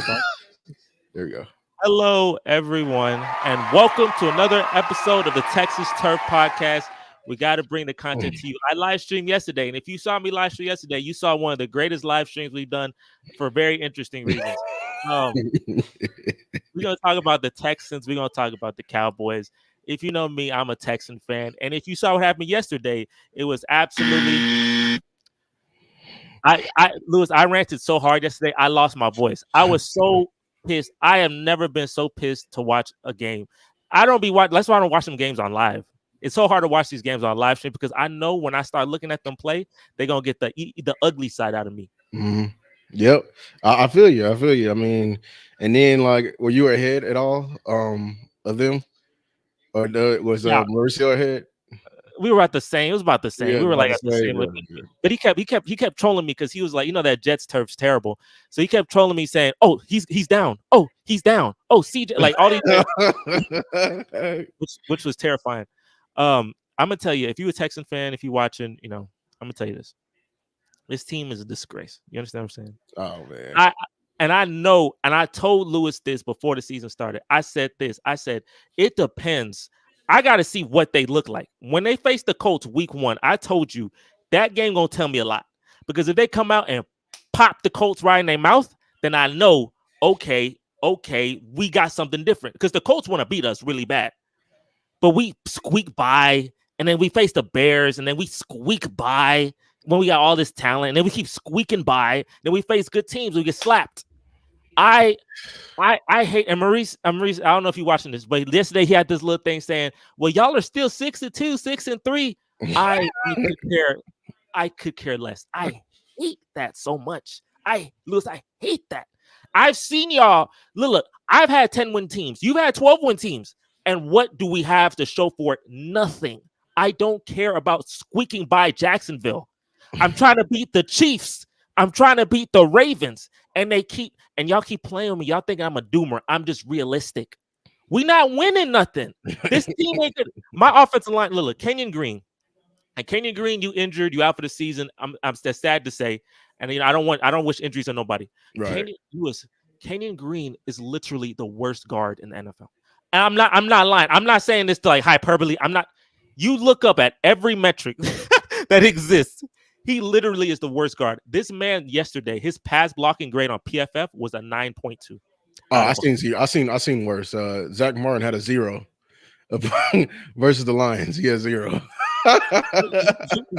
There we go. Hello, everyone, and welcome to another episode of the Texas Turf Podcast. We got to bring the content to you. I live streamed yesterday, and if you saw me live stream yesterday, you saw one of the greatest live streams we've done for very interesting reasons. We're going to talk about the Texans. We're going to talk about the Cowboys. If you know me, I'm a Texan fan, and if you saw what happened yesterday, it was absolutely. Lewis, I ranted so hard yesterday, I lost my voice. I was so pissed. I have never been so pissed to watch a game. I don't be watching. That's why I don't watch them games on live. It's so hard to watch these games on live stream because I know when I start looking at them play, they're gonna get the ugly side out of me. Mm-hmm. Yep, I feel you. I feel you. I mean, and then like, were you ahead at all of them, or was Mauricio ahead? We were at the same. It was about the same. Yeah, we were like at the same. Yeah. But he kept trolling me because he was like, that Jets turf's terrible. So he kept trolling me saying, "Oh, he's down. Oh, he's down. Oh, CJ." Like all these, which was terrifying. I'm gonna tell you, if you're a Texan fan, if you're watching, I'm gonna tell you this. This team is a disgrace. You understand what I'm saying? Oh man. I know, and I told Lewis this before the season started. I said this. I said it depends. I got to see what they look like. When they face the Colts week 1, I told you that game going to tell me a lot. Because if they come out and pop the Colts right in their mouth, then I know, okay, we got something different. Because the Colts want to beat us really bad. But we squeak by, and then we face the Bears, and then we squeak by when we got all this talent, and then we keep squeaking by. Then we face good teams, we get slapped. I hate, and Maurice, I don't know if you're watching this, but yesterday he had this little thing saying, "Well, y'all are still 6-2, 6-3." I could care less. I hate that so much. Lewis, I hate that. I've seen y'all. Look, I've had 10-win teams. You've had 12-win teams. And what do we have to show for it? Nothing. I don't care about squeaking by Jacksonville. I'm trying to beat the Chiefs. I'm trying to beat the Ravens. And y'all keep playing with me. Y'all think I'm a doomer. I'm just realistic. We not winning nothing. This team ain't good. My offensive line, look, Kenyon Green. And Kenyon Green, you injured, you out for the season. I'm that's sad to say. And I don't wish injuries on nobody. Right. Kenyon Green is literally the worst guard in the NFL. And I'm not lying. I'm not saying this to like hyperbole. You look up at every metric that exists. He literally is the worst guard. This man yesterday, his pass blocking grade on PFF was a 9.2. Oh, I seen worse. Zach Martin had a 0 versus the Lions. He had 0.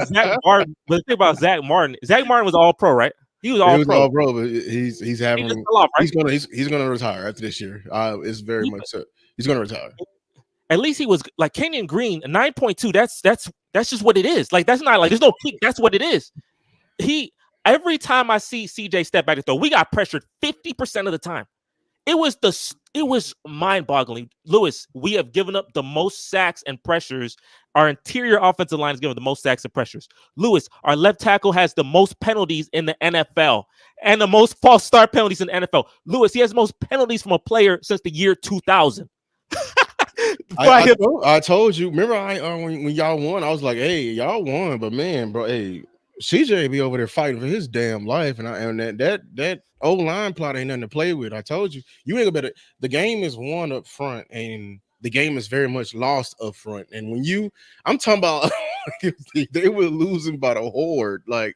Zach Martin, but the thing about Zach Martin was all pro, right? He was all pro, but he's having he's gonna retire after this year. It's very much so. He's gonna retire. At least he was like Kenyon Green, 9.2. That's just what it is. Like that's not like there's no peak. That's what it is. Every time I see CJ step back to throw, we got pressured 50% of the time. It was mind-boggling. Lewis, we have given up the most sacks and pressures. Our interior offensive line has given the most sacks and pressures. Lewis, our left tackle has the most penalties in the NFL and the most false start penalties in the NFL. Lewis, he has the most penalties from a player since the year 2000. I told you. Remember, when y'all won, I was like, "Hey, y'all won," but man, bro, hey, CJ be over there fighting for his damn life, and that old line plot ain't nothing to play with. I told you, you ain't better. The game is won up front, and the game is very much lost up front. And I'm talking about, they were losing by the horde, like,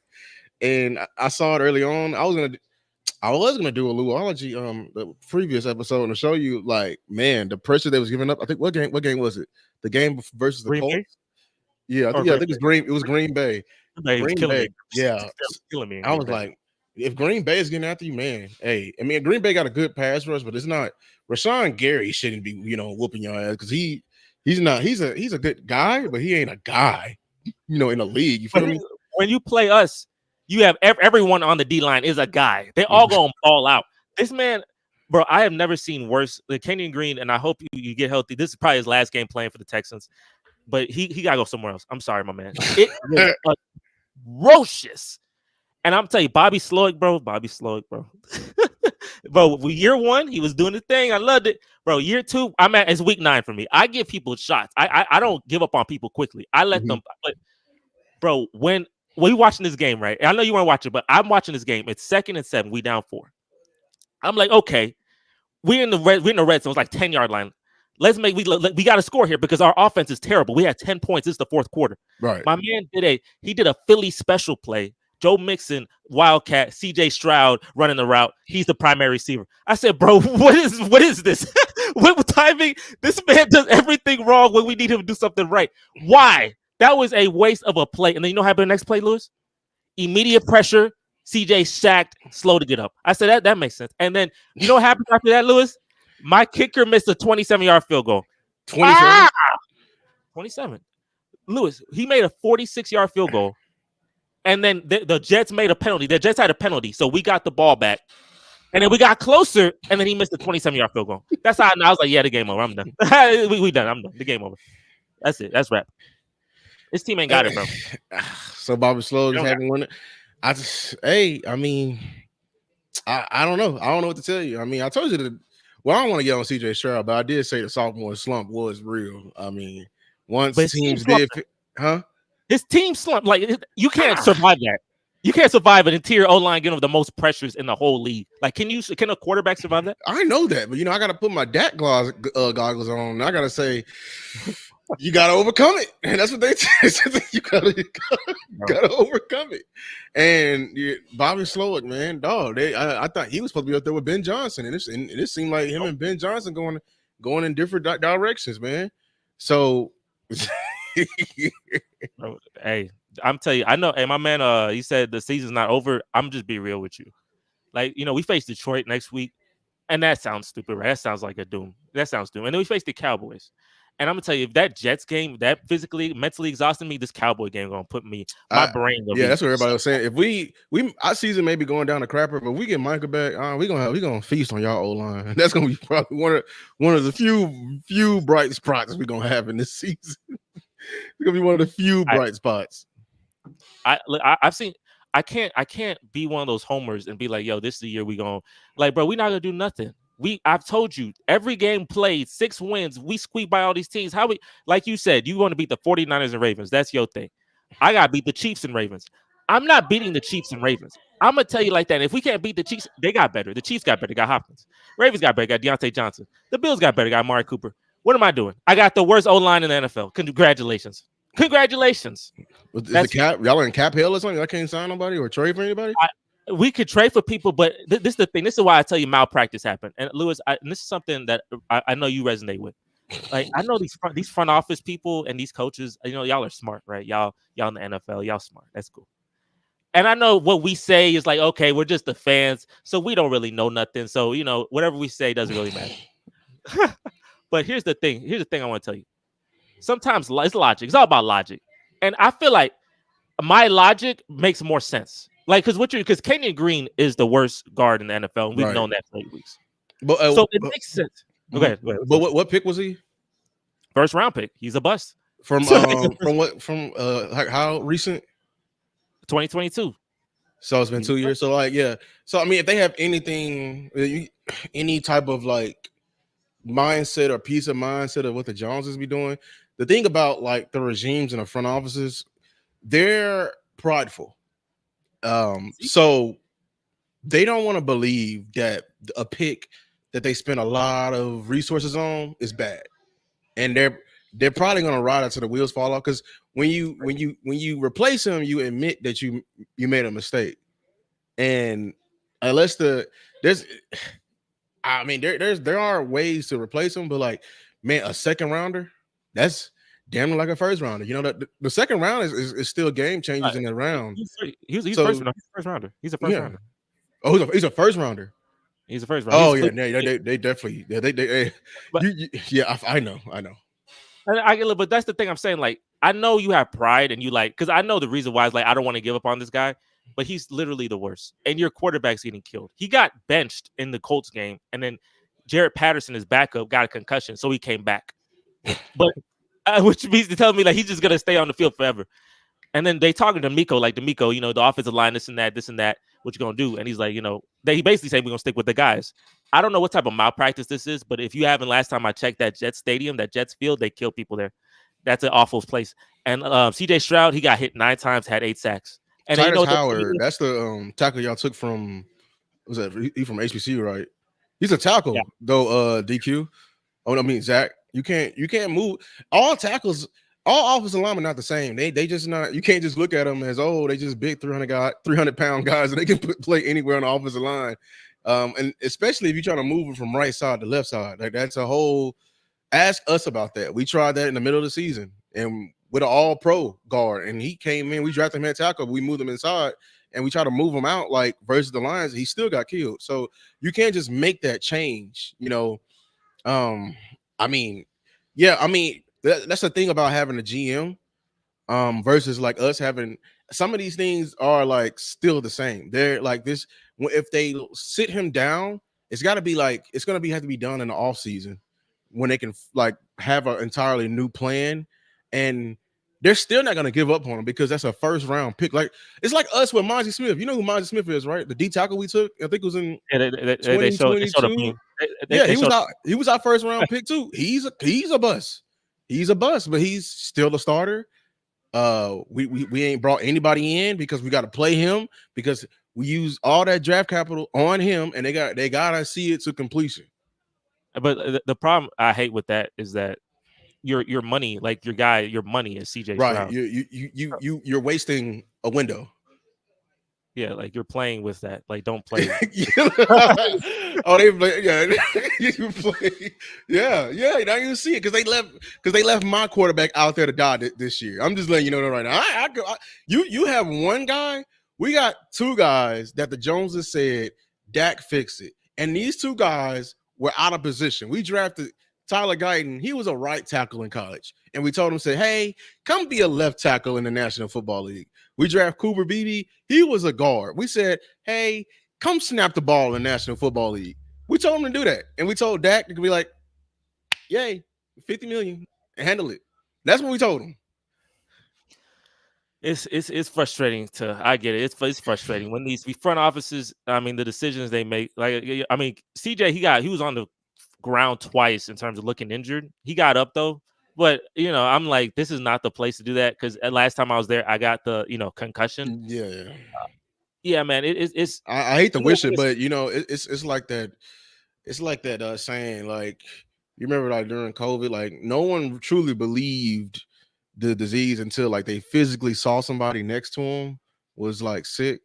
and I saw it early on. I was gonna do a Luology the previous episode and show you, like, man, the pressure they was giving up. I think what game was it? The game versus the Colts. Yeah, I think it was Green. It was Green Bay. Green Bay. Yeah, killing me. I was like, if Green Bay is getting after you, man, hey, I mean, Green Bay got a good pass rush, but it's not. Rashawn Gary shouldn't be, whooping your ass because he's not. He's a good guy, but he ain't a guy, in the league. You feel me? When you play us, you have everyone on the D line is a guy. They all gonna ball out. This man, bro, I have never seen worse. Like Kenyon Green, and I hope you get healthy. This is probably his last game playing for the Texans, but he gotta go somewhere else. I'm sorry, my man. It was atrocious. And I'm telling you, Bobby Slowick, bro. Bro, year 1, he was doing the thing. I loved it. Bro, year 2, it's week 9 for me. I give people shots. I don't give up on people quickly. I let them. But, bro, when we watching this game, right? I know you want to watch it, but I'm watching this game. It's 2nd and 7. We down 4. I'm like, okay, we're in the red zone. It's like 10-yard line. We got to score here because our offense is terrible. We had 10 points. This is the fourth quarter. Right. My man did a Philly special play. Joe Mixon, Wildcat, CJ Stroud running the route. He's the primary receiver. I said, bro, what is this? What timing? This man does everything wrong when we need him to do something right. Why? That was a waste of a play. And then you know what happened the next play, Lewis? Immediate pressure. CJ sacked, slow to get up. I said that makes sense. And then you know what happened after that, Lewis? My kicker missed a 27-yard field goal. 27. 27. Lewis, he made a 46-yard field goal. And then the Jets made a penalty. The Jets had a penalty, so we got the ball back. And then we got closer, and then he missed a 27-yard field goal. That's how I was like, yeah, the game over. I'm done. we done. I'm done. The game over. That's it. That's rap. This team ain't got it, bro. So Bobby Slow just haven't won it. I mean, I don't know. I don't know what to tell you. I mean, I told you that. Well, I don't want to get on CJ Stroud, but I did say the sophomore slump was real. I mean, once teams did, huh? His team slump. Like, you can't survive that. You can't survive an interior O-line getting the most pressures in the whole league. Like, can a quarterback survive that? I know that, but I got to put my Dak goggles on. I got to say, you got to overcome it, and that's what they say. You got to overcome it. And Bobby Slowick, man, dog. I thought he was supposed to be up there with Ben Johnson, and it seemed like him and Ben Johnson going in different directions, man. So, hey, I'm telling you, I know. Hey, my man, he said the season's not over. I'm just be real with you. Like, we face Detroit next week, and that sounds stupid, right? That sounds like a doom. That sounds doom. And then we face the Cowboys. And I'm gonna tell you, if that Jets game, that physically, mentally exhausting me, this Cowboy game gonna put my brain. Yeah, that's what everybody was saying. If our season may be going down the crapper, but we get Micah back, we gonna feast on y'all O-line. That's gonna be probably one of the few bright spots we're gonna have in this season. It's gonna be one of the few bright spots. I've seen. I can't be one of those homers and be like, yo, this is the year we gonna, like, bro, we're not gonna do nothing. I've told you, every game played, 6 wins. We squeak by all these teams. Like you said, you want to beat the 49ers and Ravens. That's your thing. I got to beat the Chiefs and Ravens. I'm not beating the Chiefs and Ravens. I'm going to tell you like that. If we can't beat the Chiefs, they got better. The Chiefs got better, got Hopkins. Ravens got better, got Deontay Johnson. The Bills got better, got Amari Cooper. What am I doing? I got the worst O-line in the NFL. Congratulations. Y'all in cap hell or something? I can't sign nobody or trade for anybody? We could trade for people, but this is the thing. This is why I tell you malpractice happened. And Lewis, and this is something that I know you resonate with. Like, I know these front office people and these coaches, y'all are smart, right? Y'all in the NFL, y'all smart. That's cool. And I know what we say is like, okay, we're just the fans, so we don't really know nothing. So, whatever we say doesn't really matter. But here's the thing. Here's the thing I want to tell you. Sometimes it's logic. It's all about logic. And I feel like my logic makes more sense. Like, because Kenyon Green is the worst guard in the NFL, and we've known that for 8 weeks. But, so it makes sense. Go ahead. But what pick was he? First round pick. He's a bust. From how recent? 2022. So it's been 2 years. So So I mean, if they have anything, any type of like mindset or piece of mindset of what the Joneses be doing, the thing about like the regimes and the front offices, they're prideful. So they don't want to believe that a pick that they spend a lot of resources on is bad, and they're probably going to ride it till the wheels fall off. Because when you replace him, you admit that you made a mistake, and unless there are ways to replace him, but like, man, a second rounder, that's damn near like a first rounder. That the second round is still game changers in that round. He's first rounder. He's a first rounder. Oh, he's a first rounder. He's a first rounder. Oh yeah, they definitely I know. I get it, but that's the thing I'm saying. Like, I know you have pride and you like, because I know the reason why is like I don't want to give up on this guy, but he's literally the worst. And your quarterback's getting killed. He got benched in the Colts game, and then Jared Patterson, his backup, got a concussion, so he came back. But which means to tell me like he's just gonna stay on the field forever. And then they talking to Miko, like the offensive line, this and that. What you gonna do? And he's like, he basically said we're gonna stick with the guys. I don't know what type of malpractice this is, but if you haven't, last time I checked that Jets stadium, that Jets field, they kill people there. That's an awful place. And CJ Stroud, he got hit 9 times, had 8 sacks. And Titus Howard, that's the tackle y'all took from Was that he from HBCU, right? He's a Yeah, tackle though. DQ. Oh, I mean Zach. You can't move all tackles. All offensive linemen not the same. They just not. You can't just look at them as they just big 300-pound guys, and they can play anywhere on the offensive line. And especially if you're trying to move them from right side to left side, like that's a whole. Ask us about that. We tried that in the middle of the season, and with an all-pro guard, and he came in. We drafted him at tackle. We moved him inside, and we tried to move him out like versus the Lions. He still got killed. So you can't just make that change. Um, I mean, yeah, I mean that's the thing about having a GM versus like us having some of these things are like still the same. They're like this if they sit him down, it's got to be like it's going to be have to be done in the off season when they can like have an entirely new plan, and they're still not going to give up on him because that's a first round pick. Like it's like us with Monty Smith. You know who Monty Smith is, right? The D tackle we took, I think it was in yeah, they showed a 2022. meme. Yeah, They he was showed out. He was our first round pick too. He's a bust. He's a bust, but he's still a starter. We ain't brought anybody in because we got to play him because we use all that draft capital on him, and they gotta see it to completion. but the problem I hate with that is that your money, like your money is CJ Right. Stroud. You're wasting a window. Yeah, like you're playing with that. Like don't play. Oh, they play, yeah, you play, yeah. Now you see it because they left my quarterback out there to die this year. I'm just letting you know that right now. You have one guy. We got two guys that the Joneses said Dak fix it, and these two guys were out of position. We drafted Tyler Guyton. He was a right tackle in college, and we told him, say, hey, come be a left tackle in the National Football League. We draft Cooper Beebe. He was a guard. We said, hey, come snap the ball in the National Football League. We told him to do that. And we told Dak to be like, yay, 50 million, handle it. That's what we told him. It's frustrating to I get it. It's frustrating when these front offices. I mean, the decisions they make. Like I mean, CJ he was on the ground twice in terms of looking injured. He got up though, but I'm like, this is not the place to do that because last time I was there, I got the concussion. Yeah. Yeah, man. It's I hate to wish it, but it's like that. It's like that saying, like, you remember like during COVID, like no one truly believed the disease until like they physically saw somebody next to them was like sick.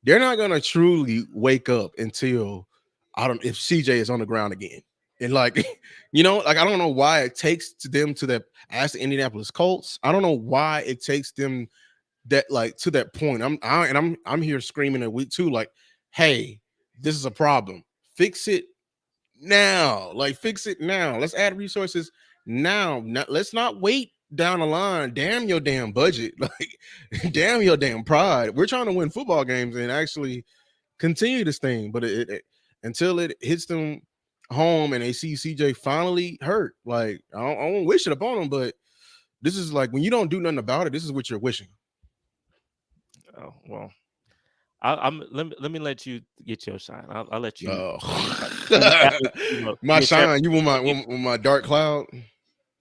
They're not gonna truly wake up until I don't if CJ is on the ground again. And like, like I don't know why it takes to them to that as the Indianapolis Colts. I don't know why it takes them that like to that point. I'm here screaming at week 2, like, hey, this is a problem. Fix it now. Like, fix it now. Let's add resources now. Let's not wait down the line. Damn your damn budget. Like, damn your damn pride. We're trying to win football games and actually continue this thing, but it until it hits them home and they see CJ finally hurt. Like, I don't wish it upon them, but this is like when you don't do nothing about it. This is what you're wishing. oh well. I'm let me let you get your shine. I'll let you. Oh, my Your San shine. You want Francisco my dark cloud?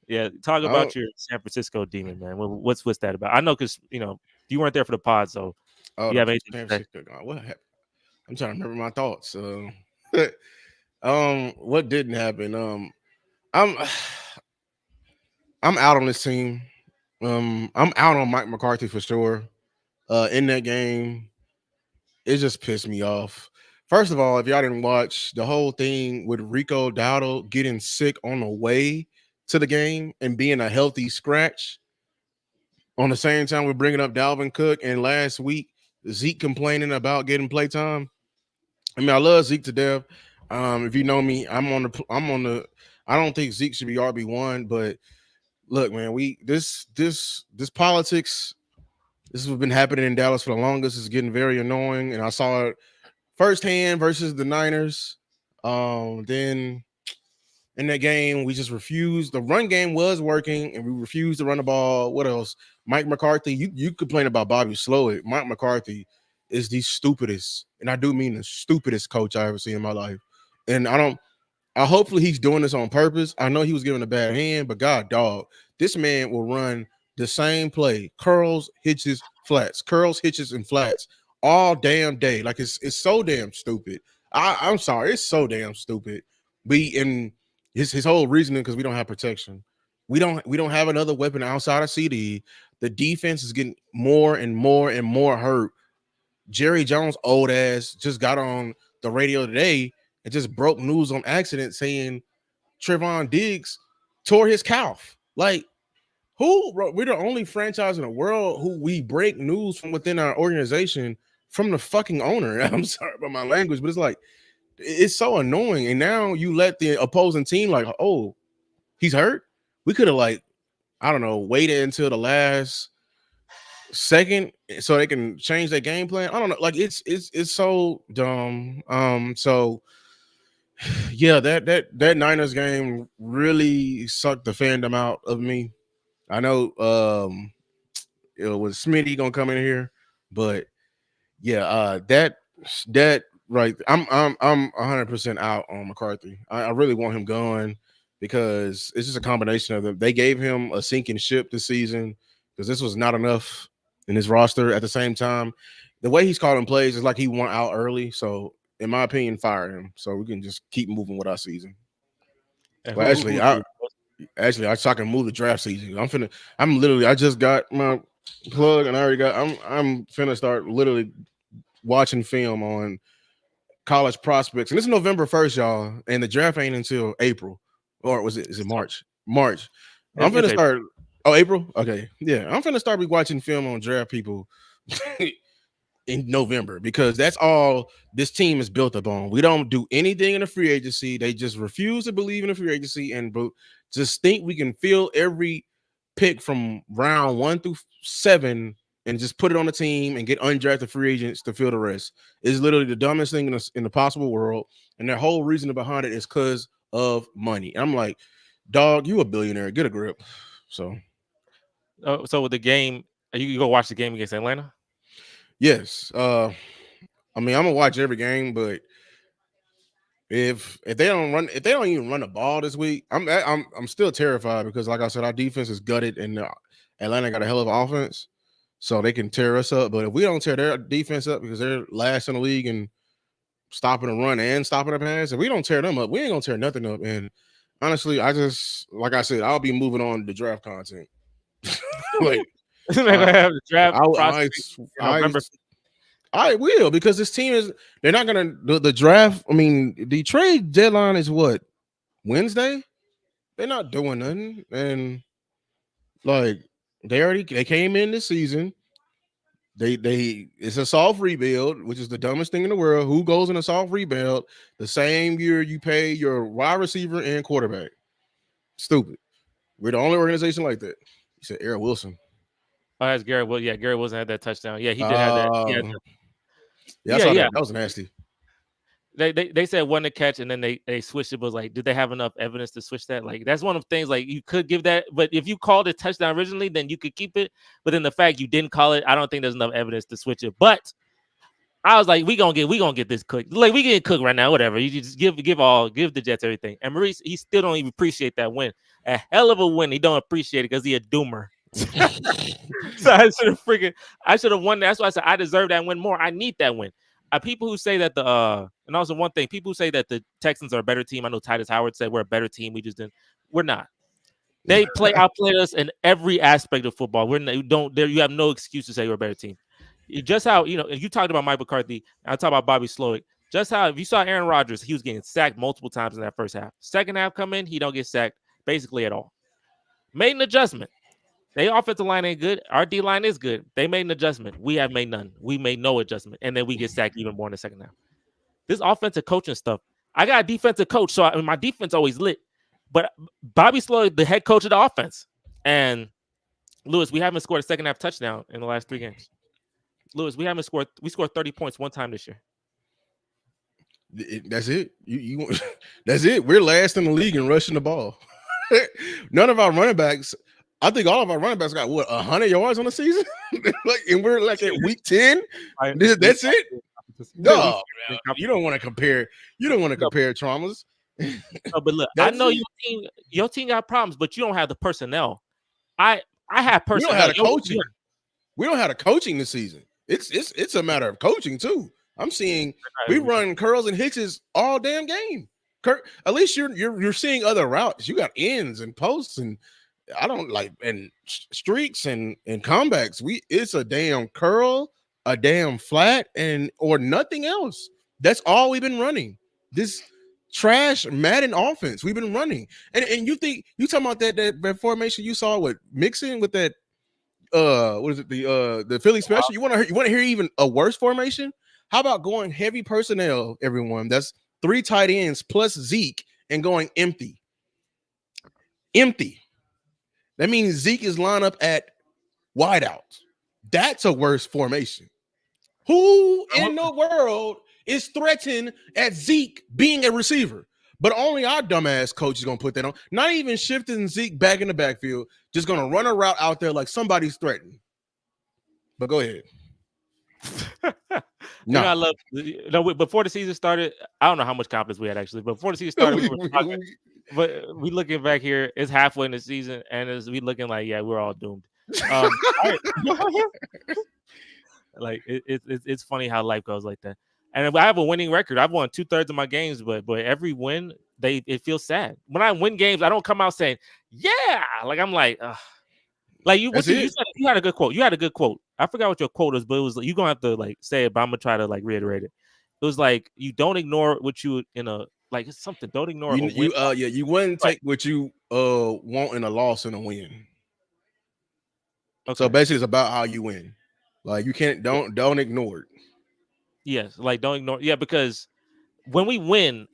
Yeah, talk Oh, about your San Francisco demon, man. What's that about? I know because you weren't there for the pod, so oh, do you the have anything San to say? Francisco. What happened? I'm trying to remember my thoughts. What didn't happen? I'm I'm out on this team. I'm out on Mike McCarthy for sure. In that game, it just pissed me off. First of all, if y'all didn't watch the whole thing with Rico Dowdle getting sick on the way to the game and being a healthy scratch, on the same time we're bringing up Dalvin Cook, and last week Zeke complaining about getting playtime. I mean, I love Zeke to death. If you know me, I'm on the. I don't think Zeke should be RB1, but look, man, this politics. This has been happening in Dallas for the longest. It's getting very annoying, and I saw it firsthand versus the Niners. Then in that game, we just refused. The run game was working, and we refused to run the ball. What else? Mike McCarthy. You complain about Bobby Slowik. Mike McCarthy is the stupidest, and I do mean the stupidest coach I ever seen in my life. And I don't. Hopefully he's doing this on purpose. I know he was given a bad hand, but God, dog, this man will run the same play: curls, hitches, flats, curls, hitches, and flats all damn day. Like it's so damn stupid. I'm sorry, it's so damn stupid. And his whole reasoning because we don't have protection. We don't have another weapon outside of CD. The defense is getting more and more and more hurt. Jerry Jones, old ass, just got on the radio today and just broke news on accident saying Trevon Diggs tore his calf. Like, who? We're the only franchise in the world who we break news from within our organization from the fucking owner. I'm sorry about my language, but it's like it's so annoying. And now you let the opposing team like, oh, he's hurt. We could have like, I don't know, waited until the last second so they can change their game plan. I don't know. Like it's so dumb. So yeah, that Niners game really sucked the fandom out of me. I know it was Smitty gonna come in here, but yeah, that right. I'm 100% out on McCarthy. I really want him gone because it's just a combination of them. They gave him a sinking ship this season because this was not enough in his roster. At the same time, the way he's calling plays is like he went out early. So, in my opinion, fire him so we can just keep moving with our season. And Well, I can move the draft season. I just got my plug and I'm finna start literally watching film on college prospects. And it's November 1st, y'all, and the draft ain't until April. Or is it March? March. I'm it's finna start. Oh, April? Okay. Yeah. I'm finna start watching film on draft people in November because that's all this team is built upon. We don't do anything in the free agency. They just refuse to believe in the free agency and just think we can fill every pick from round 1 through 7 and just put it on the team and get undrafted free agents to fill the rest. It's literally the dumbest thing in the possible world. And their whole reason behind it is because of money. And I'm like, dog, you a billionaire. Get a grip. So with the game, you go watch the game against Atlanta? Yes. I mean, I'm gonna watch every game, but if they don't even run the ball this week, I'm still terrified because, like I said, our defense is gutted, and Atlanta got a hell of an offense, so they can tear us up. But if we don't tear their defense up because they're last in the league and stopping the run and stopping the pass, if we don't tear them up, we ain't gonna tear nothing up. And honestly, like I said, I'll be moving on to draft content. Like, They're gonna have the draft I, I will because this team they're not gonna the draft. I mean, the trade deadline is what, Wednesday? They're not doing nothing. And like they came in this season. They it's a soft rebuild, which is the dumbest thing in the world. Who goes in a soft rebuild the same year you pay your wide receiver and quarterback? Stupid. We're the only organization like that. You said Eric Wilson. Oh, that's Garrett. Well, yeah, Garrett Wilson had that touchdown. Yeah, he did have that. Yeah, I saw that. That was nasty. They said one to catch, and then they switched it. Was like, did they have enough evidence to switch that? Like, that's one of the things. Like, you could give that, but if you called it touchdown originally, then you could keep it. But then the fact you didn't call it, I don't think there's enough evidence to switch it. But I was like, we gonna get this cooked. Like, we getting cooked right now. Whatever. You just give the Jets everything. And Maurice, he still don't even appreciate that win. A hell of a win. He don't appreciate it because he a doomer. So I should have won. That's why I said I deserve that win more. I need that win. People who say that and also one thing, people who say that the Texans are a better team. I know Titus Howard said we're a better team. We just didn't. We're not. They outplayed us in every aspect of football. You have no excuse to say we're a better team. Just how, you talked about Mike McCarthy. I talk about Bobby Slowick. Just how, if you saw Aaron Rodgers, he was getting sacked multiple times in that first half. Second half come in, he don't get sacked basically at all. Made an adjustment. Their offensive line ain't good. Our D line is good. They made an adjustment. We have made none. We made no adjustment. And then we get sacked even more in the second half. This offensive coaching stuff. I got a defensive coach, so my defense always lit. But Bobby Slowick, the head coach of the offense. And Lewis, we haven't scored a second half touchdown in the last 3 games. Lewis, we scored 30 points one time this year. That's it. You that's it. We're last in the league in rushing the ball. None of our running backs. I think all of our running backs got 100 yards on the season, and we're like at week 10. That's it. No, you don't want to compare. You don't want to compare traumas. No, but look, I know your team got problems, but you don't have the personnel. I have personnel. We don't have the coaching. We don't have the coaching this season. It's a matter of coaching too. I'm seeing we We can- run curls and hitches all damn game. At least you're seeing other routes. You got ends and posts and I don't like and streaks and comebacks. It's a damn curl, a damn flat, and or nothing else. That's all we've been running. This trash Madden offense we've been running. And you think you talking about that formation you saw with Mixon with that what is it the Philly special? You want to hear even a worse formation? How about going heavy personnel, everyone? That's 3 tight ends plus Zeke and going empty. Empty. That means Zeke is lined up at wideout. That's a worse formation. Who in the world is threatened at Zeke being a receiver? But only our dumbass coach is gonna put that on. Not even shifting Zeke back in the backfield, just gonna run a route out there like somebody's threatened. But go ahead. You know, No. I love. You know, before the season started, I don't know how much confidence we had actually. But before the season started, we were talking. But we looking back here, it's halfway in the season, and we looking like, yeah, we're all doomed. All right. Like it's funny how life goes like that. And I have a winning record. I've won 2/3 of my games, but every win, it feels sad. When I win games, I don't come out saying, yeah. Like I'm like, ugh. Like you said, you had a good quote. You had a good quote. I forgot what your quote was, but it was like, you're gonna have to like say it, but I'm gonna try to like reiterate it. It was like you don't ignore what you in a like it's something. Don't ignore a win. You wouldn't take what you want in a loss and a win. Okay. So basically it's about how you win. Like you can't don't ignore it. Yes, like don't ignore. Yeah, because when we win,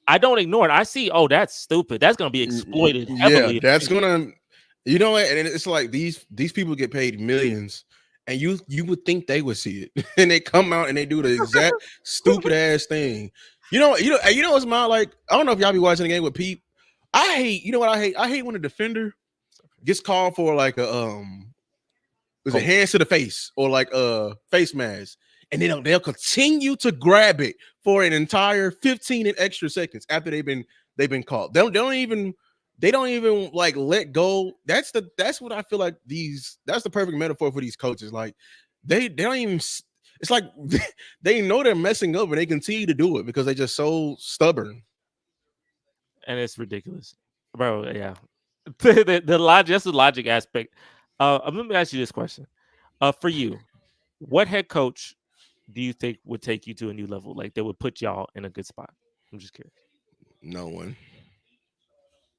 I don't ignore it. I see, oh, that's stupid. That's gonna be exploited Yeah, heavily. that's gonna you know what? And it's like these people get paid millions. And you would think they would see it, and they come out and they do the exact stupid ass thing. You know what's my like. I don't know if y'all be watching the game with Pete. I hate. You know what I hate? I hate when a defender gets called for like a was it hands to the face or like a face mask, and they'll continue to grab it for an entire 15 and extra seconds after they've been called. They don't even like let go. That's what I feel like that's the perfect metaphor for these coaches. Like they don't even it's like they know they're messing up and they continue to do it because they're just so stubborn. And it's ridiculous. Bro, yeah. the logic, that's the logic aspect. Let me ask you this question. For you, what head coach do you think would take you to a new level? Like that would put y'all in a good spot? I'm just curious. No one.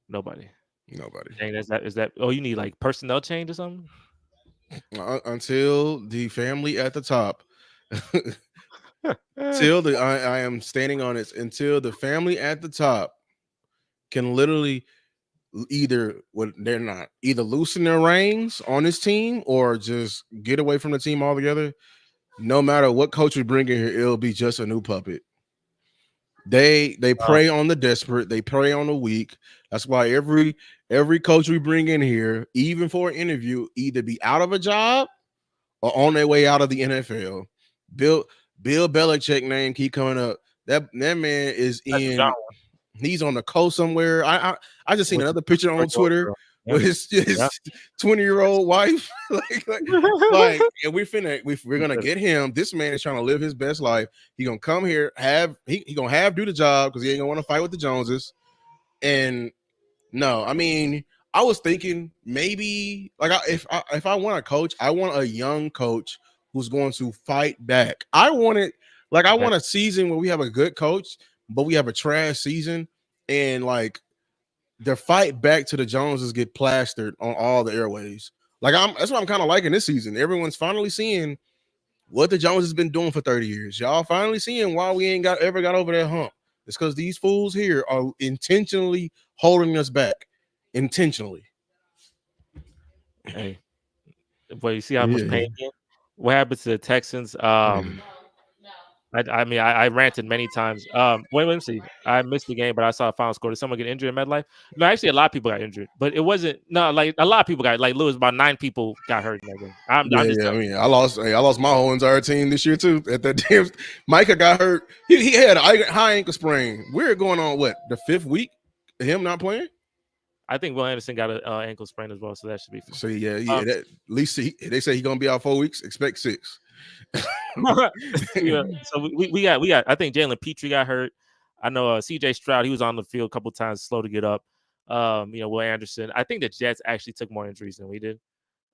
Nobody. Nobody. Dang, is that oh, you need like personnel change or something? Until the family at the top till I am standing on it until the family at the top can literally either when they're not either loosen their reins on this team or just get away from the team altogether. No matter what coach we bring in here, it'll be just a new puppet. They prey on the desperate, they prey on the weak. That's why every coach we bring in here, even for an interview, either be out of a job or on their way out of the NFL. Bill Belichick name keep coming up. That man is in. He's on the coast somewhere. I just seen another picture on Twitter with his 20-year-old wife. like, and we're gonna get him. This man is trying to live his best life. He gonna come here, he gonna do the job because he ain't gonna want to fight with the Joneses. And no, I mean, I was thinking maybe like if I want a coach, I want a young coach who's going to fight back. I want a season where we have a good coach, but we have a trash season, and like the fight back to the Joneses get plastered on all the airways. Like that's what I'm kind of liking this season. Everyone's finally seeing what the Joneses been doing for 30 years. Y'all finally seeing why we ain't ever got over that hump. It's because these fools here are intentionally holding us back. Intentionally. Hey, but you see how much pain? What happened to the Texans? I mean, I ranted many times. Let me see. I missed the game, but I saw a final score. Did someone get injured in MetLife? No, actually, a lot of people got injured, but it wasn't. No, like a lot of people got like Lewis. About 9 people got hurt in that game. I'm just I mean, I lost my whole entire team this year too. At that damn, Micah got hurt. He had a high ankle sprain. We're going on what the 5th week of him not playing. I think Will Anderson got an ankle sprain as well, so that should be fine. So yeah. At least they say he's gonna be out 4 weeks. Expect 6. Yeah. So we got. I think Jalen Petrie got hurt. I know C.J. Stroud. He was on the field a couple times, slow to get up. Will Anderson. I think the Jets actually took more injuries than we did.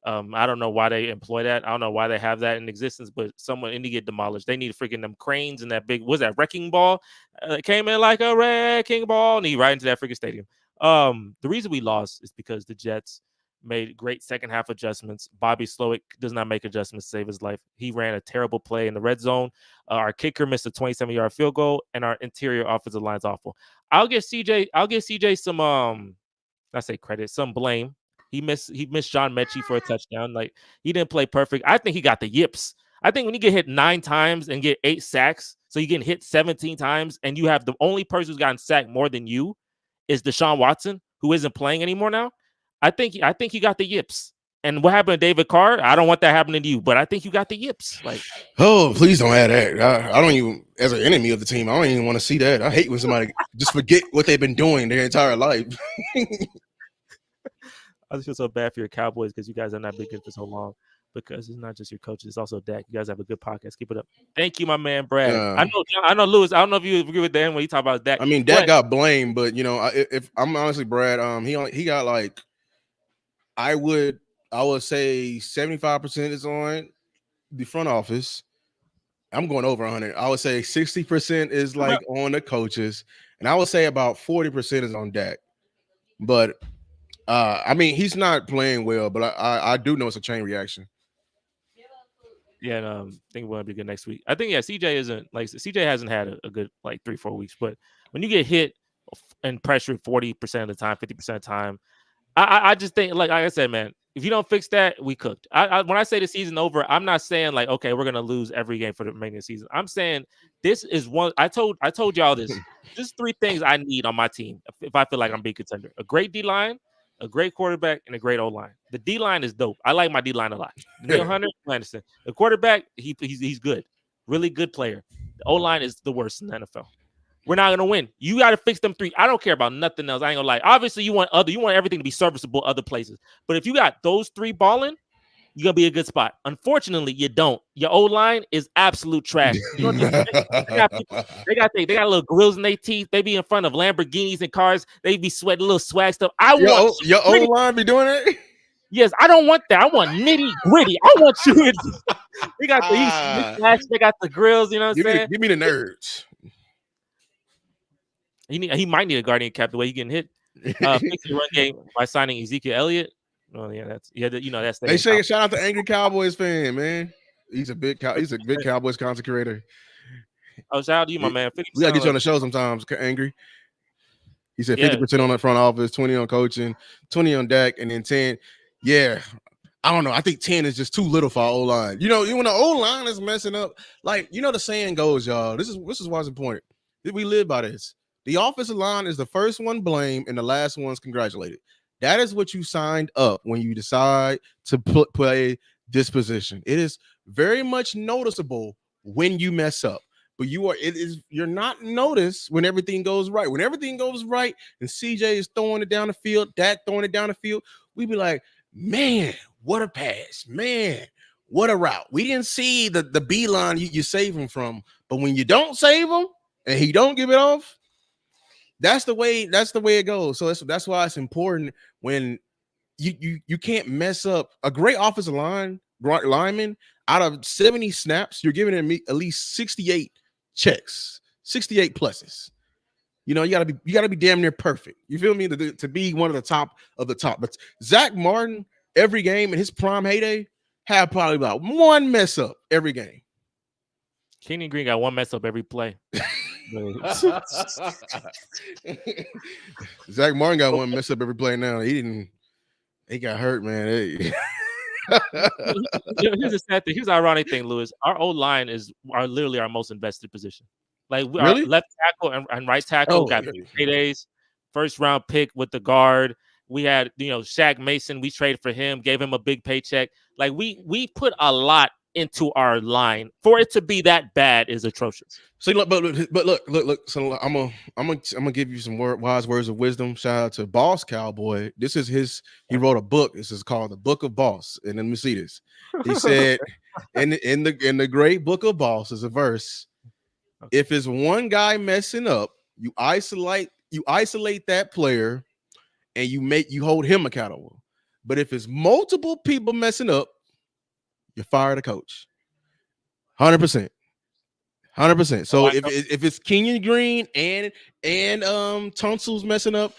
I don't know why they employ that. I don't know why they have that in existence, but someone need to get demolished. They need freaking them cranes and that big, was that wrecking ball? It came in like a wrecking ball and he right into that freaking stadium. The reason we lost is because the Jets made great second half adjustments. Bobby Slowick does not make adjustments to save his life. He ran a terrible play in the red zone. Our kicker missed a 27-yard field goal, and our interior offensive line's awful. I'll give CJ some I say credit, some blame. He missed John Mechie for a touchdown. Like, he didn't play perfect. I think he got the yips. I think when you get hit 9 times and get 8 sacks, so you get hit 17 times, and you have the only person who's gotten sacked more than you is Deshaun Watson, who isn't playing anymore now. I think you got the yips. And what happened to David Carr? I don't want that happening to you, but I think you got the yips. Like, oh, please don't add that. I don't even, as an enemy of the team, I don't even want to see that. I hate when somebody just forget what they've been doing their entire life. I just feel so bad for your Cowboys because you guys have not been good for so long. Because it's not just your coaches, it's also Dak. You guys have a good podcast. Keep it up. Thank you, my man, Brad. I know, Lewis. I don't know if you agree with Dan when he talk about Dak. I mean, Dak got blamed, but if I'm honestly Brad, he got like, I would say 75% is on the front office. I'm going over 100. I would say 60% is like on the coaches, and I would say about 40% is on Dak. But I mean, he's not playing well, but I do know it's a chain reaction. Yeah, and, I think we'll be good next week. I think CJ hasn't had a good like 3-4 weeks, but when you get hit and pressured 40% of the time, 50% of the time, I just think, like I said, man, if you don't fix that, we cooked. When I say the season over, I'm not saying like, okay, we're gonna lose every game for the remaining season. I'm saying this is one. I told y'all this. Just 3 things I need on my team if I feel like I'm being contender: a great D line, a great quarterback, and a great O line. The D line is dope. I like my D line a lot. Neil Hunter, Anderson. The quarterback, he's good, really good player. The O line is the worst in the NFL. We're not gonna win. You got to fix them 3. I don't care about nothing else. I ain't gonna lie. Obviously, you want everything to be serviceable other places. But if you got those 3 balling, you're gonna be a good spot. Unfortunately, you don't. Your O line is absolute trash. You know, they got little grills in their teeth. They be in front of Lamborghinis and cars. They be sweating little swag stuff. Your O line be doing it. Yes, I don't want that. I want nitty gritty. I want you. They got they got the grills. You know what I'm saying? Give me the nerds. He might need a guardian cap the way he getting hit. Fix the run game by signing Ezekiel Elliott. Oh yeah, that's the. They say shout out to angry Cowboys fan, man. He's a big Cowboys content creator. Oh, shout out to you, my man. We gotta get you on the show sometimes. Angry. He said 50% on the front office, 20 on coaching, 20 on Dak, and then 10. Yeah, I don't know. I think 10 is just too little for our O-line. When the O-line is messing up, like the saying goes, y'all. This is why it's important. We live by this. The offensive line is the first one blamed and the last one's congratulated. That is what you signed up when you decide to play this position. It is very much noticeable when you mess up, but you're not noticed when everything goes right. When everything goes right and CJ is throwing it down the field, Dak throwing it down the field, we be like, man, what a pass, man, what a route. We didn't see the B line you save him from, but when you don't save him and he don't give it off, that's the way it goes. So that's why it's important when you can't mess up a great offensive lineman. Out of 70 snaps, you're giving him at least 68 checks, 68 pluses. You gotta be damn near perfect. You feel me? To be one of the top of the top. But Zach Martin, every game in his prime heyday, had probably about 1 mess up every game. Kenny Green got 1 mess up every play. Zach Martin got 1 mess up every play now. He got hurt, man. Hey. Here's the sad thing. Here's the ironic thing, Lewis. Our O-line are literally our most invested position. Like, really? Our left tackle and right tackle got paydays, 1st-round pick with the guard. We had, Shaq Mason. We traded for him, gave him a big paycheck. Like, we put a lot into our line for it to be that bad is atrocious. See, look, but look. So I'm gonna give you some wise words of wisdom. Shout out to Boss Cowboy. This is his. He wrote a book. This is called the Book of Boss. And let me see this. He said, in the great Book of Boss is a verse. Okay. If it's one guy messing up, you isolate that player, and you hold him accountable. But if it's multiple people messing up, you fire the coach. 100%. 100%. So if it's Kenyon Green and Tunsil's messing up,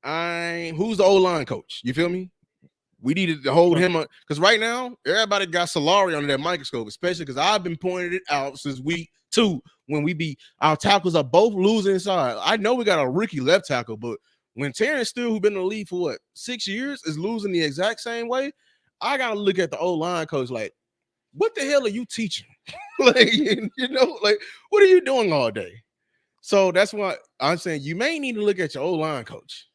who's the O-line coach? You feel me? We needed to hold him up because right now everybody got Solari under that microscope, especially because I've been pointing it out since week 2 when our tackles are both losing inside. I know we got a rookie left tackle, but when Terrence Steele, who's been in the league for 6 years, is losing the exact same way, I gotta look at the O-line coach like, what the hell are you teaching? Like, like, what are you doing all day? So that's why I'm saying you may need to look at your O-line coach.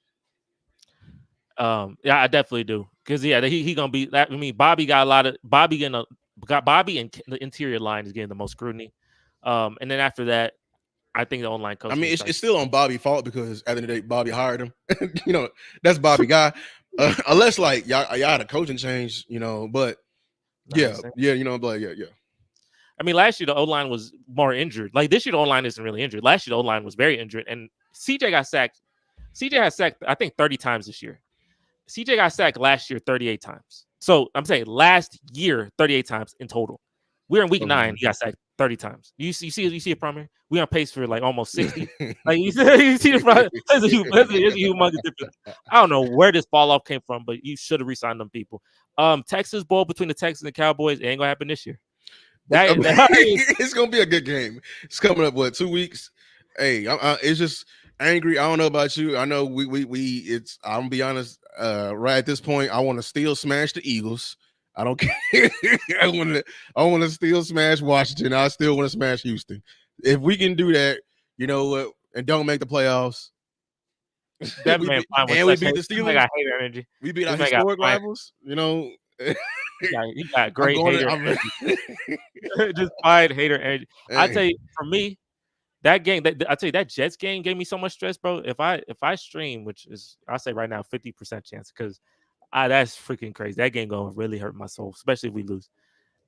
Yeah, I definitely do. Because he gonna be that. I mean, Bobby got and the interior line is getting the most scrutiny. And then after that, I think the online coach. I mean, it's still on Bobby's fault because at the end of the day, Bobby hired him. That's Bobby guy. Unless like y'all had a coaching change, but yeah. I mean, last year the O-line was more injured. Like this year, the O-line isn't really injured. Last year, the O-line was very injured, and CJ got sacked. CJ has sacked, I think, 30 times this year. CJ got sacked last year 38 times. So I'm saying last year 38 times in total. We're in week 9. He got sacked 30 times. You see a problem here? We're on pace for like almost 60. Like you see the problem. There's a humongous difference. I don't know where this fall off came from, but you should have re-signed them people. Texas Bowl between the Texans and Cowboys. It ain't gonna happen this year. It's gonna be a good game. It's coming up 2 weeks. Hey, it's just angry. I don't know about you. I know I'm gonna be honest. Right at this point, I want to still smash the Eagles. I don't care. I want to still smash Washington. I still want to smash Houston. If we can do that, you know what, and don't make the playoffs. That man we beat the Steelers. I hate energy. We beat our historic rivals. He got great hater energy. Just fine hater energy. I tell you, for me, that game, that Jets game gave me so much stress, bro. If I stream, which is I say right now 50% chance, because that's freaking crazy. That game gonna really hurt my soul, especially if we lose.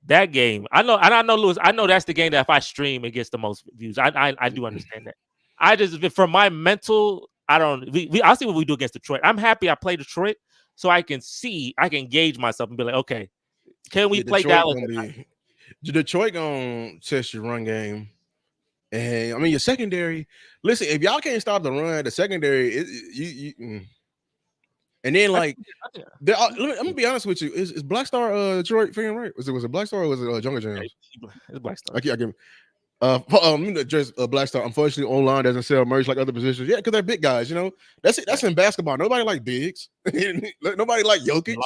That game, I know Lewis. I know that's the game that if I stream, it gets the most views. I do understand that. I just for my mental, I'll see what we do against Detroit. I'm happy I play Detroit so I can gauge myself and be like, okay, can we play Dallas? Detroit gonna test your run game. And I mean, your secondary. Listen, if y'all can't stop the run, the secondary, and then like, let me be honest with you. Is Black Star Detroit fan right? Was it Black Star or was it Jungle Jams? It's Black Star. I give just Black Star. Unfortunately, online doesn't sell merch like other positions. Yeah, because they're big guys. That's it. That's in basketball. Nobody like bigs. Nobody like Jokic.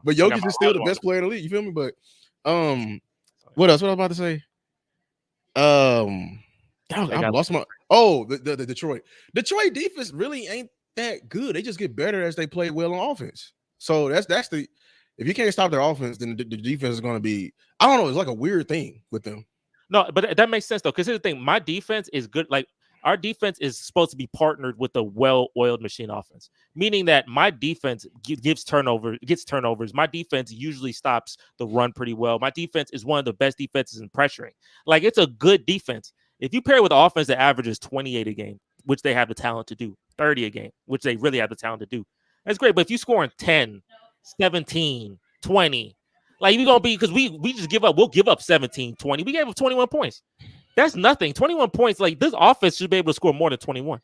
But Jokic is still the best player in the league. You feel me? But what else? What I was about to say? I lost my. The Detroit defense really ain't that good. They just get better as they play well on offense. So that's the. If you can't stop their offense, then the defense is going to be. I don't know. It's like a weird thing with them. No, but that makes sense though, because here's the thing: my defense is good. Like our defense is supposed to be partnered with a well-oiled machine offense, meaning that my defense gets turnovers. My defense usually stops the run pretty well. My defense is one of the best defenses in pressuring. Like it's a good defense. If you pair it with an offense that averages 28 a game, which they have the talent to do, 30 a game, which they really have the talent to do, that's great. But if you score in 10, 17, 20. Like we're gonna be because we just give up. We'll give up 17, 20. We gave up 21 points. That's nothing. 21 points. Like this offense should be able to score more than 21.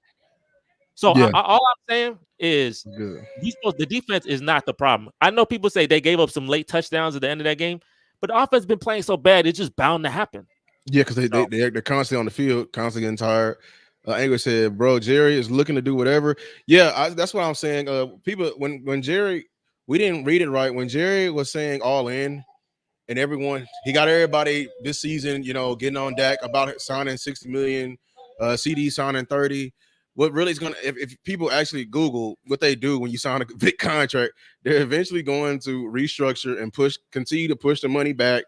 So all I'm saying is the defense is not the problem. I know people say they gave up some late touchdowns at the end of that game, but the offense has been playing so bad, it's just bound to happen. Yeah, because they're constantly on the field, constantly getting tired. Angler said, "Bro, Jerry is looking to do whatever." Yeah, that's what I'm saying. People, when Jerry. We didn't read it right. When Jerry was saying all in and everyone, he got everybody this season, getting on Dak about signing 60 million, CD signing 30. What really is going to, if people actually Google what they do when you sign a big contract, they're eventually going to restructure and continue to push the money back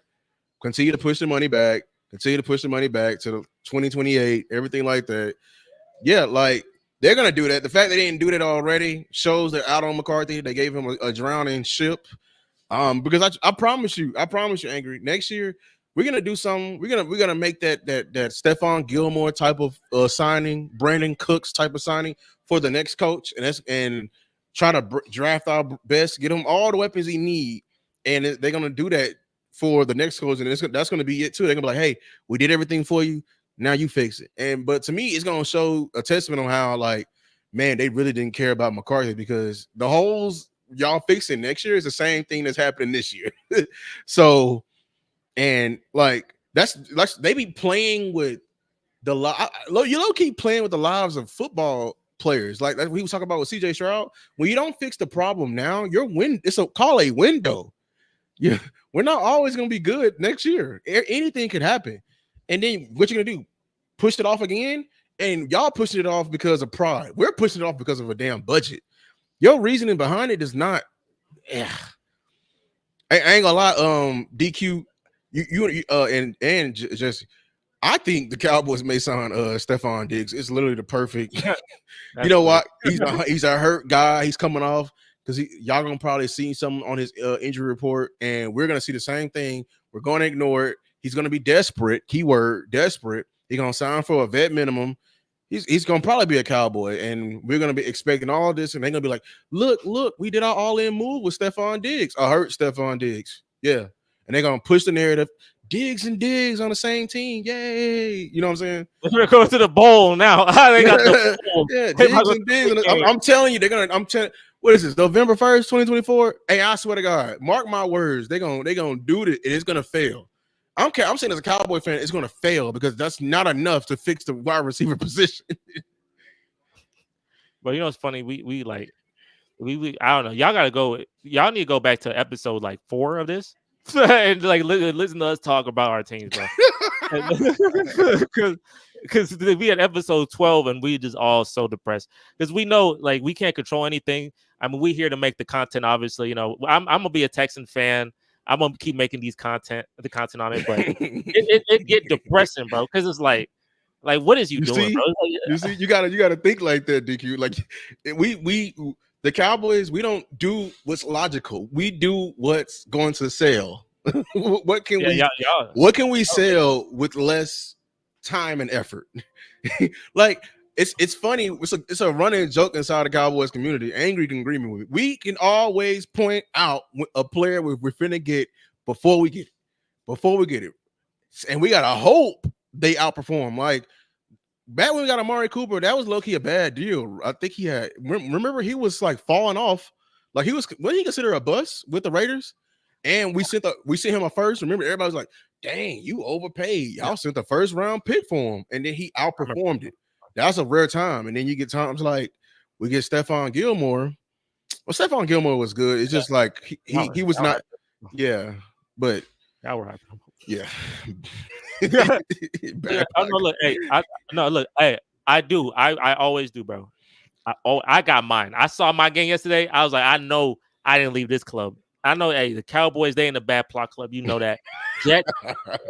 continue to push the money back, continue to push the money back to the 2028, everything like that. Yeah, like they're gonna do that. The fact they didn't do that already shows they're out on McCarthy. They gave him a drowning ship. Because I promise you, Angry. Next year we're gonna do something. We're gonna make that Stephon Gilmore type of signing, Brandon Cooks type of signing for the next coach, and try to draft our best, get him all the weapons he need, and they're gonna do that for the next coach, and that's gonna be it too. They're gonna be like, hey, we did everything for you. Now you fix it. But to me, it's gonna show a testament on how like, man, they really didn't care about McCarthy because the holes y'all fixing next year is the same thing that's happening this year. So, and like that's like they be playing with you low keep playing with the lives of football players. Like we was talking about with CJ Stroud. When you don't fix the problem now, it's a window. Yeah, we're not always gonna be good next year. Anything could happen. And then what you're gonna do? Push it off again? And y'all pushing it off because of pride. We're pushing it off because of a damn budget. Your reasoning behind it does not. Yeah, I ain't gonna lie. DQ, you and Jesse. I think the Cowboys may sign Stephon Diggs. It's literally the perfect. You know what? He's a hurt guy. He's coming off because y'all gonna probably see something on his injury report, and we're gonna see the same thing. We're gonna ignore it. He's gonna be desperate. Keyword desperate. He's gonna sign for a vet minimum. He's gonna probably be a Cowboy, and we're gonna be expecting all this, and they're gonna be like, look, we did our all-in move with Stephon Diggs. I hurt Stephon Diggs, yeah, and they're gonna push the narrative. Diggs and Diggs on the same team, yay! You know what I'm saying? We're going to the bowl now. They got the bowl. Yeah, Diggs and Diggs. I'm telling you, what is this? November 1st, 2024. Hey, I swear to God, mark my words. They're gonna do it, and it's gonna fail. I'm saying as a Cowboy fan, it's going to fail because that's not enough to fix the wide receiver position. But you know what's funny? We I don't know. Y'all gotta go. Y'all need to go back to episode like 4 of this and like listen to us talk about our teams, bro. Because we had episode 12 and we just all so depressed because we know like we can't control anything. I mean, we here to make the content. Obviously, you know, I'm gonna be a Texan fan. I'm gonna keep making the content on it, but it get depressing, bro. Because it's like what is you doing, bro? You see, you gotta think like that, DQ. Like we the Cowboys, we don't do what's logical. We do what's going to sell. What can we sell with less time and effort? Like it's funny. It's a running joke inside the Cowboys community. Angry can agree with me. We can always point out a player we're finna get before we get it, and we gotta hope they outperform. Like back when we got Amari Cooper, that was low key a bad deal. I think he had. Remember, he was like falling off. Like wasn't he considered a bust with the Raiders? And we sent him a first. Remember, everybody was like, "Dang, you overpaid. Y'all sent the first round pick for him," and then he outperformed it. That's a rare time. And then you get times like we get Stephon Gilmore. Well, Stephon Gilmore was good. It's just like he was not. Yeah, but yeah. Look, I do. I always do, bro. I got mine. I saw my game yesterday. I was like, I know I didn't leave this club. I know, the Cowboys, they in the bad plot club. You know that. Jets.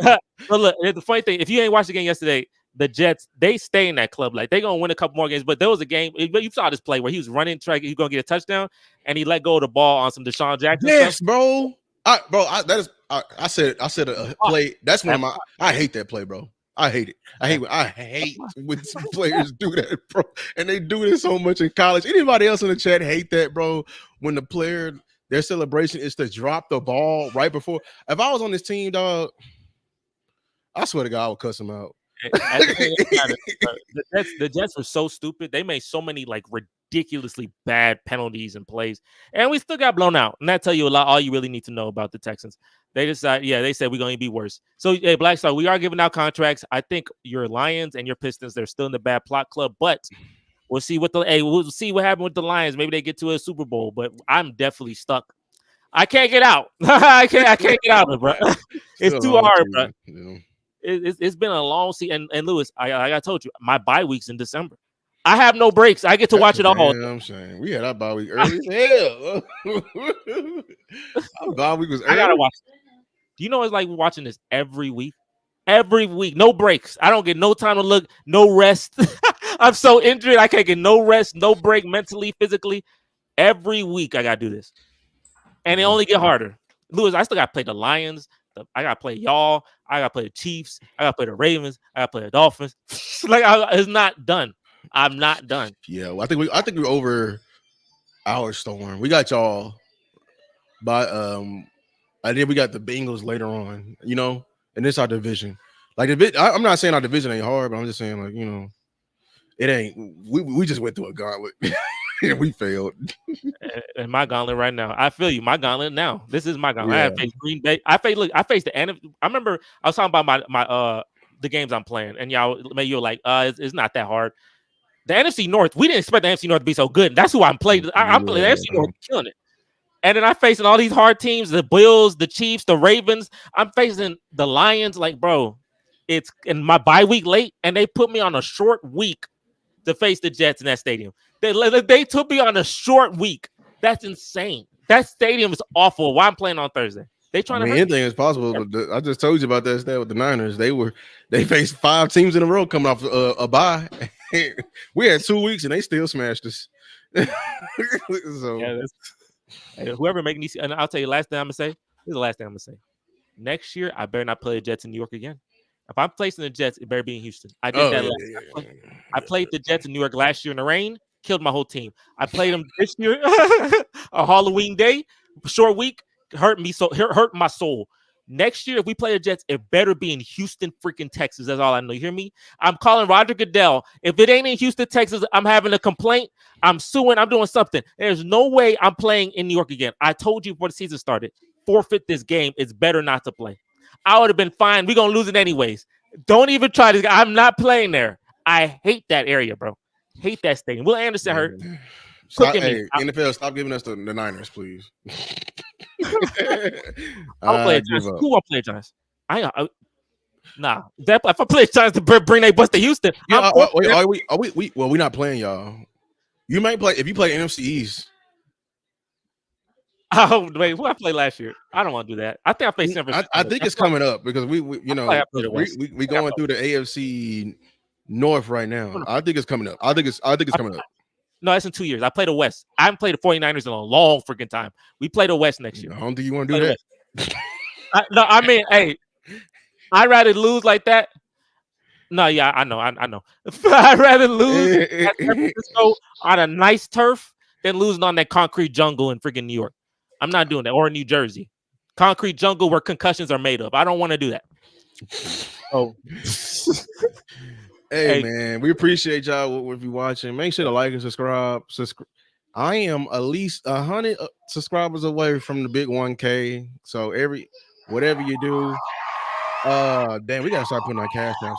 But look, the funny thing, if you ain't watched the game yesterday, the Jets, they stay in that club. Like, they're going to win a couple more games. But there was a game, you saw this play where he was running, trying, he's going to get a touchdown, and he let go of the ball on some Deshaun Jackson yes, stuff. Bro. I said a play. That's one of my. I hate that play, bro. I hate it. I hate when players do that, bro. And they do this so much in college. Anybody else in the chat hate that, bro? When the player, their celebration is to drop the ball right before. If I was on this team, dog, I swear to God, I would cuss him out. The Jets were so stupid. They made so many like ridiculously bad penalties and plays, and we still got blown out. And that tell you a lot. All you really need to know about the Texans. They decided, they said we're going to be worse. So, hey, Black Star, we are giving out contracts. I think your Lions and your Pistons, they're still in the bad plot club, but we'll see we'll see what happened with the Lions. Maybe they get to a Super Bowl, but I'm definitely stuck. I can't get out. I can't get out of it, bro. It's too hard, bro. It's been a long season. And Lewis, I told you, my bye week's in December. I have no breaks. I get to watch it all. I'm saying we had our bye week early as hell. Our bye week was early. I gotta watch it. Do you know it's like watching this every week? Every week, no breaks. I don't get no time to look, no rest. I'm so injured. I can't get no rest, no break mentally, physically. Every week I gotta do this. And it only get harder. Lewis, I still gotta play the Lions. I gotta play y'all. I gotta play the Chiefs. I gotta play the Ravens. I gotta play the Dolphins. It's not done. I'm not done. Yeah, well, I think we're over our storm. We got y'all by I think we got the Bengals later on, you know, and this our division. Like I'm not saying our division ain't hard, but I'm just saying, like, you know, it ain't. We just went through a gauntlet and we failed. And my gauntlet right now. I feel you. My gauntlet now. This is my gauntlet. Yeah. I faced Green Bay. I faced the NFC. I remember I was talking about my the games I'm playing, and y'all maybe you're like, it's not that hard. The NFC North, we didn't expect the NFC North to be so good. That's who I'm playing. I'm playing the NFC North, killing it. And then I'm facing all these hard teams: the Bills, the Chiefs, the Ravens. I'm facing the Lions. Like, bro, it's in my bye week late, and they put me on a short week to face the Jets in that stadium. They took me on a short week. That's insane. That stadium is awful. Why I'm playing on Thursday? They trying to hurt anything is possible. But I just told you about that stat with the Niners. They faced 5 teams in a row coming off a bye. We had 2 weeks and they still smashed us. So yeah, whoever making these, and I'll tell you, last thing I'm gonna say. This is the last thing I'm gonna say. Next year, I better not play the Jets in New York again. If I'm placing the Jets, it better be in Houston. I did that last year. I played the Jets in New York last year in the rain, killed my whole team. I played them this year, a Halloween day, short week, hurt my soul. Next year, if we play the Jets, it better be in Houston, freaking Texas. That's all I know. You hear me? I'm calling Roger Goodell. If it ain't in Houston, Texas, I'm having a complaint. I'm suing. I'm doing something. There's no way I'm playing in New York again. I told you before the season started, forfeit this game. It's better not to play. I would have been fine. We're going to lose it anyways. Don't even try this. I'm not playing there. I hate that area, bro. Hate that stadium. Will Anderson hurt. NFL, stop giving us the Niners, please. I'll play Giants. Who won't play Giants? Nah. If I play Giants to bring they bus to Houston, yeah, are we? Well, we're not playing y'all. You might play if you play NFC East. Oh wait, who I played last year? I don't want to do that. I think I played San Francisco. I think it's coming up because we you know we going through the AFC North right now. I think it's coming up. I think it's coming up. No, that's in 2 years. I played the West. I haven't played the 49ers in a long freaking time. We play the West next year. I don't think you want to do that. I mean, hey, I'd rather lose like that. No, yeah, I know. I'd rather lose at San Francisco on a nice turf than losing on that concrete jungle in freaking New York. I'm not doing that. Or New Jersey. Concrete jungle where concussions are made of. I don't want to do that. Oh. Hey, man, we appreciate y'all if you're watching. Make sure to like and subscribe. I am at least 100 subscribers away from the big 1K. So whatever you do, damn, we gotta start putting our cash down.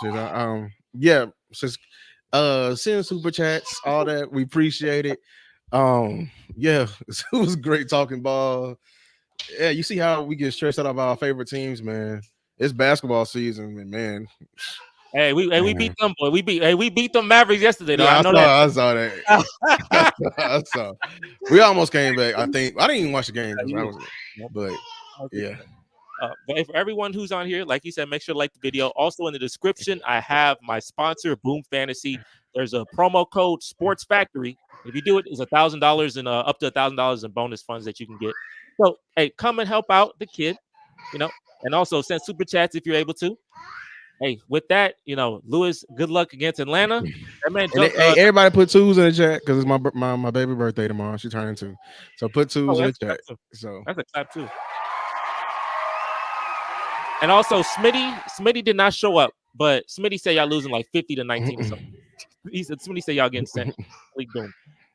Send super chats, all that. We appreciate it. Yeah, it was great talking ball. Yeah, you see how we get stressed out about our favorite teams, man. It's basketball season, man. Hey, we beat them, boy. We beat them Mavericks yesterday, though. Yeah, I saw that. I saw. We almost came back. I think I didn't even watch the game, but yeah. But for everyone who's on here, like you said, make sure to like the video. Also in the description, I have my sponsor, Boom Fantasy. There's a promo code Sports Factory. If you do it, it's $1,000 and up to $1,000 in bonus funds that you can get. So hey, come and help out the kid, and also send super chats if you're able to. Hey, with that, Lewis, good luck against Atlanta. That man everybody put 2s in the chat because it's my baby birthday tomorrow. She's turning 2. So put 2s in the chat. So that's a clap too. And also, Smitty did not show up, but Smitty said y'all losing like 50-19 or something. Smitty said y'all getting sent. League boom.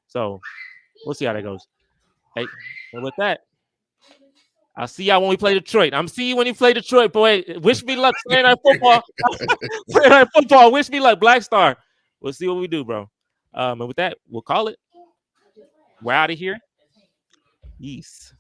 So we'll see how that goes. Hey, and with that, I'll see y'all when we play Detroit. I'm see you when you play Detroit, boy. Wish me luck. Sunday Night Football. Sunday Night Football. Wish me luck. Black Star. We'll see what we do, bro. And with that, we'll call it. We're out of here. Peace.